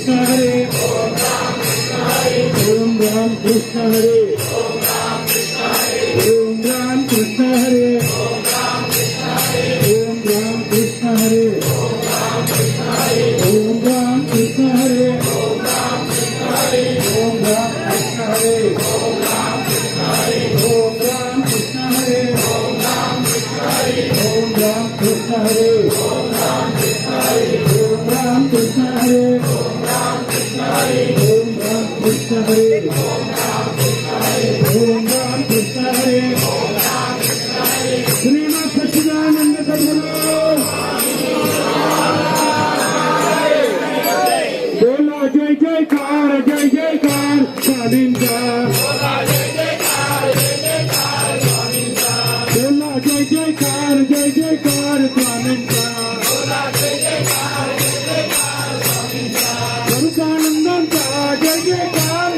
कृष्ण हरे, ओम राम कृष्ण हरे, ओम राम कृष्ण हरे, ओम राम कृष्ण हरे, ओम राम कृष्ण हरे, ओम राम कृष्ण हरे, ओम राम कृष्ण हरे, ओम राम कृष्ण हरे, ओम राम कृष्ण हरे, ओम राम कृष्ण हरे, ओम राम कृष्ण हरे, श्रीमद सच्चिदानंद सद्गुरु बोला जय जयकार स्वामींचा, बोला जय जयकार स्वामींचा, स्वरूपानंदांचा जय जयकार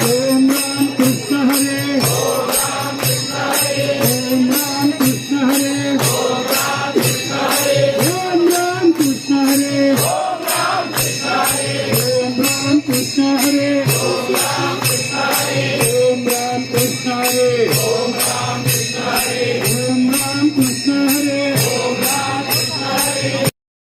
ओम राम कृष्ण हरे, ओम राम कृष्ण हरे, ओम राम कृष्ण हरे, ओम राम कृष्ण हरे, ओम राम कृष्ण हरे, ओम राम कृष्ण हरे,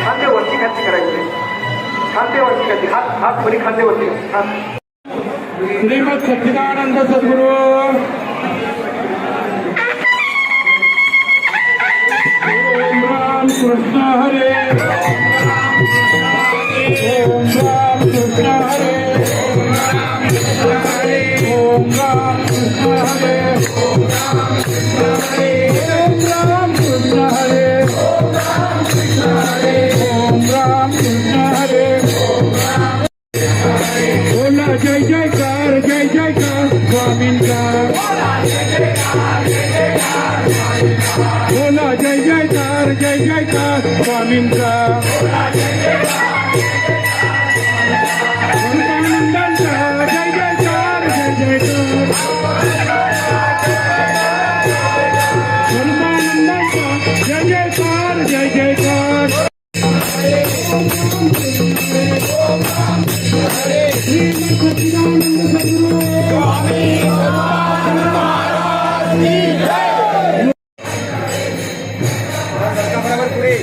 खांद्यावरती खाती करायचे, खांद्यावरती खाती, हात हात वरी खांद्यावरती हात. श्रीमद सच्चिदानंद सद्गुरु ओम राम कृष्ण हरे, ओम राम कृष्ण हरे, ओम राम कृष्ण हरे, ओम राम कृष्ण हरे, ओम राम कृष्ण हरे. बोला जय जयकार स्वामींचा, बोला जय जयकार स्वामींचा, परमानंदांचा जय जयकार, परमानंदांचा जय जयकार, जय जयकार. पुढे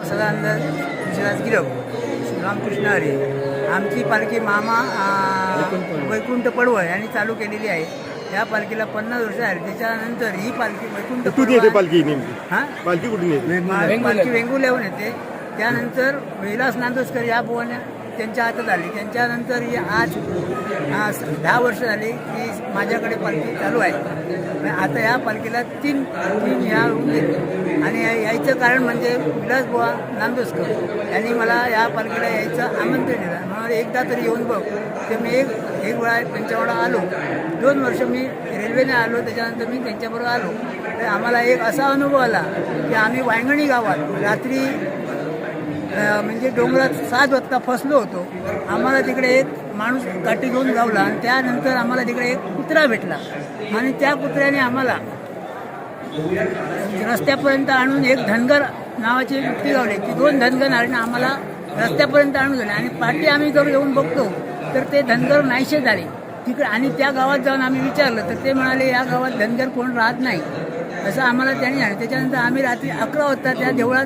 सदानंद विश्वास गिरव रामकृष्ण हरी आमची पालखी मामा वैकुंठ पडवळ यांनी चालू केलेली आहे. या पालखीला 50 वर्ष झाली. त्याच्यानंतर ही पालखी वैकुंठ येते पालखी नेमकी हां पालखी कुठून येते? पालखी वेंगुर्ल्याहून येते. त्यानंतर विलास नांदोसकर या बुवाने त्यांच्या हातात आली. त्यांच्यानंतर ही आज 10 वर्ष झाली की माझ्याकडे पालखी चालू आहे. आता या पालखीला तीन या होऊन गेले आणि यायचं कारण म्हणजे विलास बुवा नांदोसकर यांनी मला या पालखीला यायचं आमंत्रण दिलं. म्हणून एकदा तरी येऊन बघ. ते मी एक वेळा त्यांच्याकडं आलो. 2 वर्ष मी रेल्वेने आलो. त्याच्यानंतर मी त्यांच्याबरोबर आलो. तर आम्हाला एक असा अनुभव आला की आम्ही वांगणी गावात रात्री म्हणजे डोंगरात 7 वाजता फसलो होतो. आम्हाला तिकडे एक माणूस गाठी घेऊन गावला आणि त्यानंतर आम्हाला तिकडे एक कुत्रा भेटला आणि त्या कुत्र्याने आम्हाला रस्त्यापर्यंत आणून एक धनगर नावाची व्यक्ती गावली. ती 2 धनगर आले आम्हाला रस्त्यापर्यंत आणून गेले आणि पाठी आम्ही जर येऊन बघतो तर ते धनगर नाहीसे झाले तिकडे. आणि त्या गावात जाऊन आम्ही विचारलं तर ते म्हणाले या गावात धनगर कोण राहत नाही असं आम्हाला त्यांनी सांगितलं. त्याच्यानंतर आम्ही रात्री 11 वाजता त्या देवळात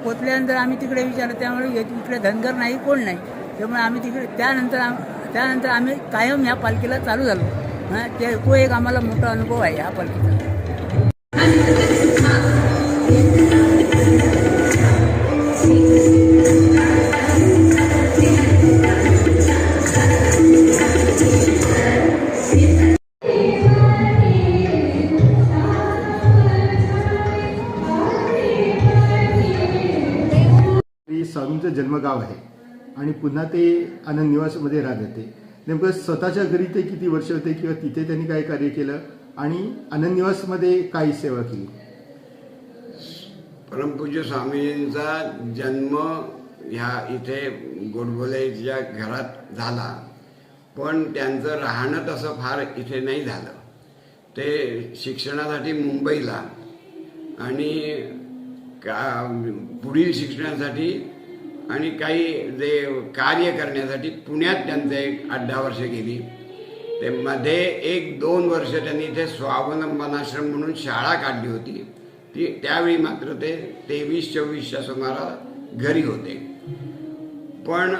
पोचल्यानंतर आम्ही तिकडे विचारलं. त्यामुळे इकडे धनगर नाही कोण नाही. त्यामुळे आम्ही तिकडे त्यानंतर आम्ही कायम ह्या पालखीला चालू झालो. तो एक आम्हाला मोठा अनुभव आहे ह्या पालखीचा. स्वामींचं जन्मगाव आहे आणि पुन्हा ते आनंद निवासमध्ये राहत होते. नेमकं स्वतःच्या घरी ते किती वर्ष होते किंवा तिथे त्यांनी काय कार्य केलं आणि आनंद निवासमध्ये काय सेवा केली? परमपूज्य स्वामींचा जन्म ह्या इथे गोडबोलेच्या घरात झाला, पण त्यांचं राहणं तसं फार इथे नाही झालं. ते शिक्षणासाठी मुंबईला आणि पुढील शिक्षणासाठी आणि काही जे कार्य करण्यासाठी पुण्यात त्यांचं एक 8-10 वर्ष गेली. ते मध्ये 1-2 वर्ष त्यांनी इथे स्वावलंबनाश्रम म्हणून शाळा काढली होती. ती त्यावेळी मात्र ते 23-24च्या सुमारास घरी होते. पण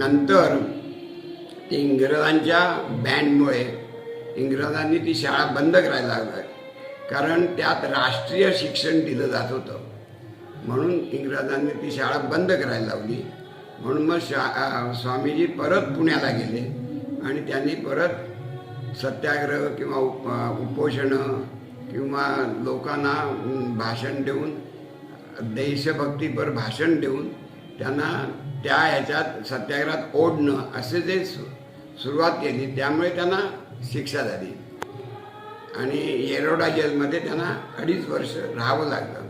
नंतर ते इंग्रजांच्या बॅनमुळे इंग्रजांनी ती शाळा बंद करायला लागली, कारण त्यात राष्ट्रीय शिक्षण दिलं जात होतं. म्हणून इंग्रजांनी ती शाळा बंद करायला लावली. म्हणून मग स्वामीजी परत पुण्याला गेले आणि त्यांनी परत सत्याग्रह किंवा उपोषणं किंवा लोकांना भाषण देऊन देशभक्तीपर भाषण देऊन त्यांना त्या ह्याच्यात सत्याग्रहात ओढणं असे जे सुरुवात केली, त्यामुळे त्यांना शिक्षा झाली. आणि येरोडा जेलमध्ये त्यांना 2.5 वर्ष राहावं लागलं.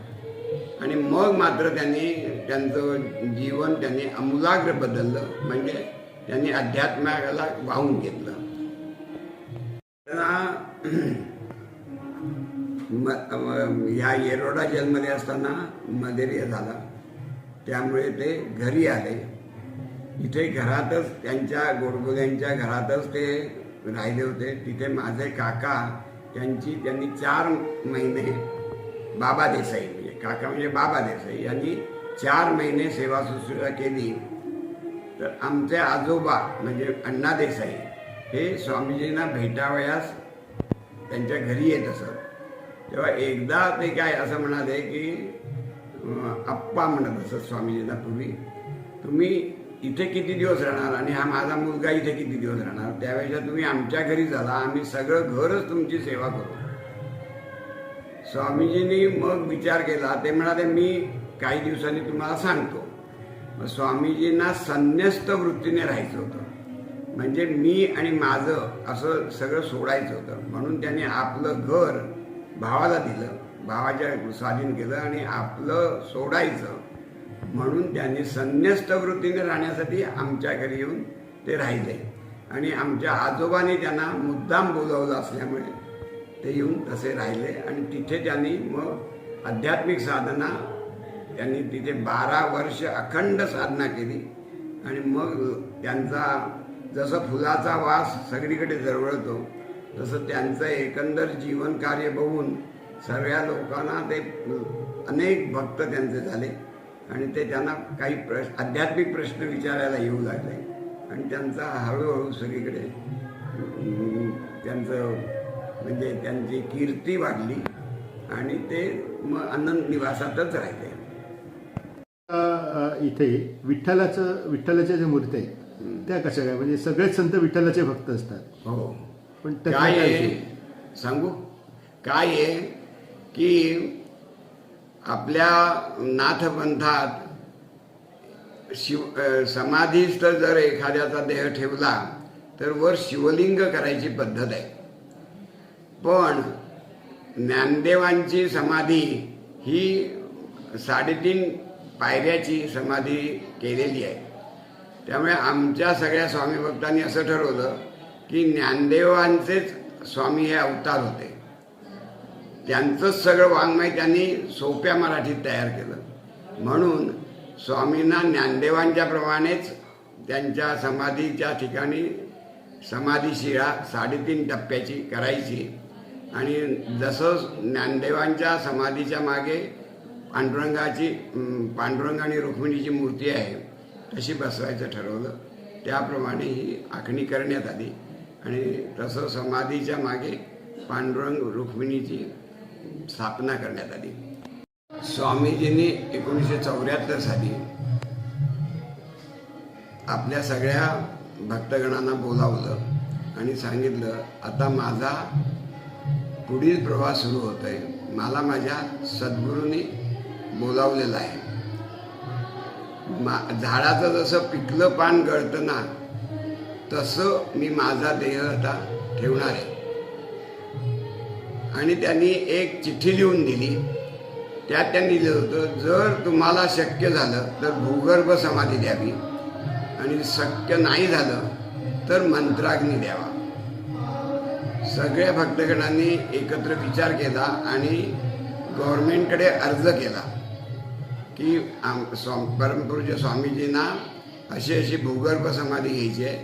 आणि मग मात्र त्यांनी त्यांचं जीवन त्यांनी आमूलाग्र बदललं, म्हणजे त्यांनी अध्यात्माला वाहून घेतलं. या येरोडा जेलमध्ये असताना मलेरिया झाला, त्यामुळे ते घरी आले. इथे घरातच त्यांच्या गोडबोल्यांच्या घरातच ते राहिले होते. तिथे माझे काका त्यांनी 4 महिने बाबा देसाई, म्हणजे काका म्हणजे बाबा देसाई, यांनी 4 महिने सेवा शुश्रूषा केली. तर आमचे आजोबा म्हणजे अण्णा देसाई हे स्वामीजींना भेटावयास त्यांच्या घरी येत असत. तेव्हा एकदा ते काय असं म्हणाले की आप्पा म्हणत असत स्वामीजींना, तुम्ही इथे किती दिवस राहणार आणि हा माझा मुलगा इथे किती दिवस राहणार, त्यावेळेला तुम्ही आमच्या घरी झाला, आम्ही सगळं घरच तुमची सेवा करू. स्वामीजींनी मग विचार केला. ते म्हणाले मी काही दिवसांनी तुम्हाला सांगतो. मग स्वामीजींना संन्यस्त वृत्तीने राहायचं होतं, म्हणजे मी आणि माझं असं सगळं सोडायचं होतं. म्हणून त्यांनी आपलं घर भावाला दिलं, भावाच्या स्वाधीन केलं आणि आपलं सोडायचं म्हणून त्यांनी संन्यस्त वृत्तीने राहण्यासाठी आमच्या घरी येऊन ते राहिले. आणि आमच्या आजोबांनी त्यांना मुद्दाम बोलावलं असल्यामुळे ते येऊन तसे राहिले. आणि तिथे त्यांनी मग आध्यात्मिक साधना त्यांनी तिथे 12 वर्ष अखंड साधना केली. आणि मग त्यांचा जसं फुलाचा वास सगळीकडे दरवळतो तसं त्यांचं एकंदर जीवन कार्य बघून सर्व लोकांना ते अनेक भक्त त्यांचे झाले. आणि ते त्यांना काही आध्यात्मिक प्रश्न विचारायला येऊ लागले. आणि त्यांचा हळूहळू सगळीकडे त्यांचं म्हणजे त्यांची कीर्ती वाढली आणि ते मग आनंद निवासातच राहिले. इथे विठ्ठलाच्या ज्या मूर्ती आहेत त्या कशा काय, म्हणजे सगळेच संत विठ्ठलाचे भक्त असतात. हो, पण काय आहे सांगू, काय आहे की आपल्या नाथपंथात समाधीस्थ जर एखाद्याचा देह ठेवला तर वर शिवलिंग करायची पद्धत आहे. पण ज्ञानदेवांची समाधी ही 3.5 पायऱ्याची समाधी केलेली आहे. त्यामुळे आमच्या सगळ्या स्वामी भक्तांनी असं ठरवलं की ज्ञानदेवांचेच स्वामी हे अवतार होते. त्यांचंच सगळं वाङ्मय त्यांनी सोप्या मराठीत तयार केलं. म्हणून स्वामींना ज्ञानदेवांच्या प्रमाणेच त्यांच्या समाधीच्या ठिकाणी समाधीशिळा 3.5 टप्प्याची करायची. आणि जसं ज्ञानदेवांच्या समाधीच्या मागे पांडुरंग आणि रुक्मिणीची मूर्ती आहे तशी बसवायचं ठरवलं. त्याप्रमाणे ही आखणी करण्यात आली. आणि तसं समाधीच्या मागे पांडुरंग रुक्मिणीची स्थापना करण्यात आली. स्वामीजींनी 1974 साली आपल्या सगळ्या भक्तगणांना बोलावलं आणि सांगितलं आता माझा पुढील प्रवास सुरू होत आहे. मला माझ्या सद्गुरूंनी बोलावलेलं आहे. झाडाचं जसं पिकलं पान गळतं ना तसं मी माझा देह आता ठेवणार आहे. आणि त्यांनी एक चिठ्ठी लिहून दिली. त्यात त्यांनी लिहिलं होतं जर तुम्हाला शक्य झालं तर भूगर्भ समाधी द्यावी आणि शक्य नाही झालं तर मंत्राग्नी द्यावा. सगळ्या भक्तगणांनी एकत्र विचार केला आणि गव्हर्नमेंटकडे अर्ज केला की परमपूज्य स्वामीजींना अशी अशी भूगर्भ समाधी घ्यायची आहे,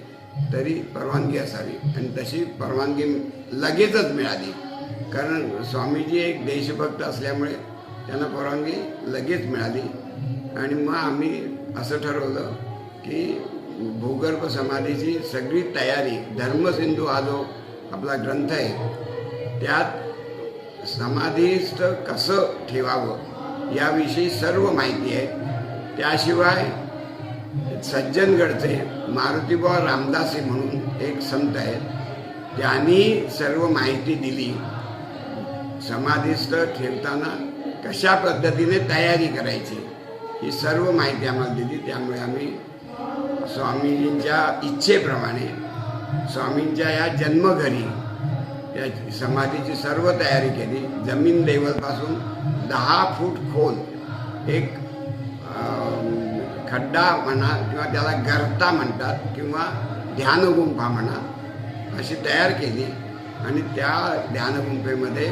तरी परवानगी असावी. आणि तशी परवानगी लगेचच मिळाली, कारण स्वामीजी एक देशभक्त असल्यामुळे त्यांना परवानगी लगेच मिळाली. आणि मग आम्ही असं ठरवलं की भूगर्भ समाधीची सगळी तयारी, धर्मसिंधू हा जो आपला ग्रंथ आहे त्यात समाधीस्थ कसं ठेवावं याविषयी सर्व माहिती आहे. त्याशिवाय सज्जनगडचे मारुतीबुवा रामदासी म्हणून एक संत आहेत, त्यांनी सर्व माहिती दिली. समाधीस्थ ठेवताना कशा पद्धतीने तयारी करायची ही सर्व माहिती आम्हाला दिली. त्यामुळे आम्ही स्वामीजींच्या इच्छेप्रमाणे स्वामींच्या या जन्मघरी त्या समाधीची सर्व तयारी केली. जमीन लेवलपासून 10 फूट खोल एक खड्डा म्हणा किंवा त्याला गर्ता म्हणतात किंवा ध्यानगुंफा म्हणा अशी तयार केली आणि त्या ध्यानगुंफेमध्ये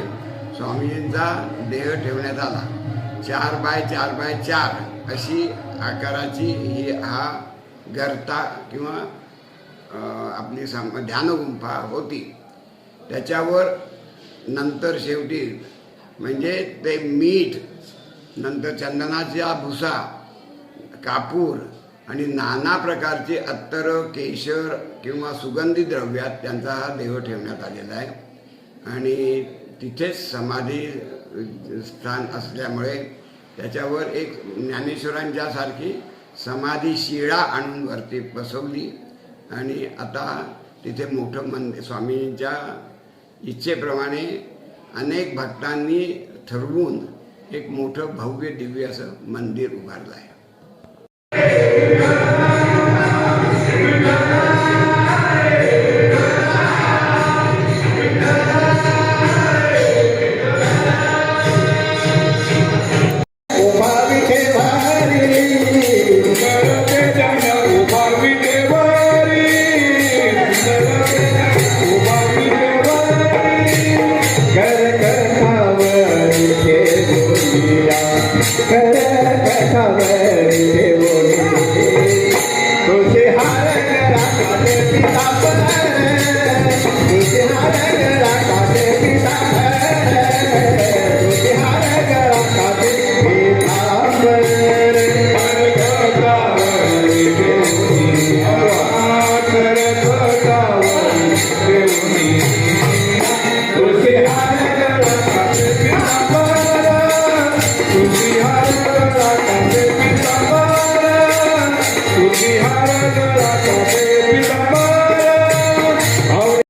स्वामीजींचा देह ठेवण्यात आला. 4 बाय 4 बाय 4 अशी आकाराची हा गर्ता किंवा आपली ध्यानगुंफा होती. त्याच्यावर नंतर शेवटी म्हणजे ते मीठ, नंतर चंदनाचा भुसा, कापूर आणि नाना प्रकारचे अत्तर, केशर किंवा सुगंधी द्रव्यात त्यांचा हा देह ठेवण्यात आलेला आहे. आणि तिथेच समाधी स्थान असल्यामुळे त्याच्यावर एक ज्ञानेश्वरांच्या सारखी समाधी शिळा आणून वरती बसवली आणि आता तिथे मोठं मंदिर स्वामींच्या इच्छेप्रमाणे अनेक भक्तांनी ठरवून एक मोठं भव्य दिव्य असं मंदिर उभारलं आहे.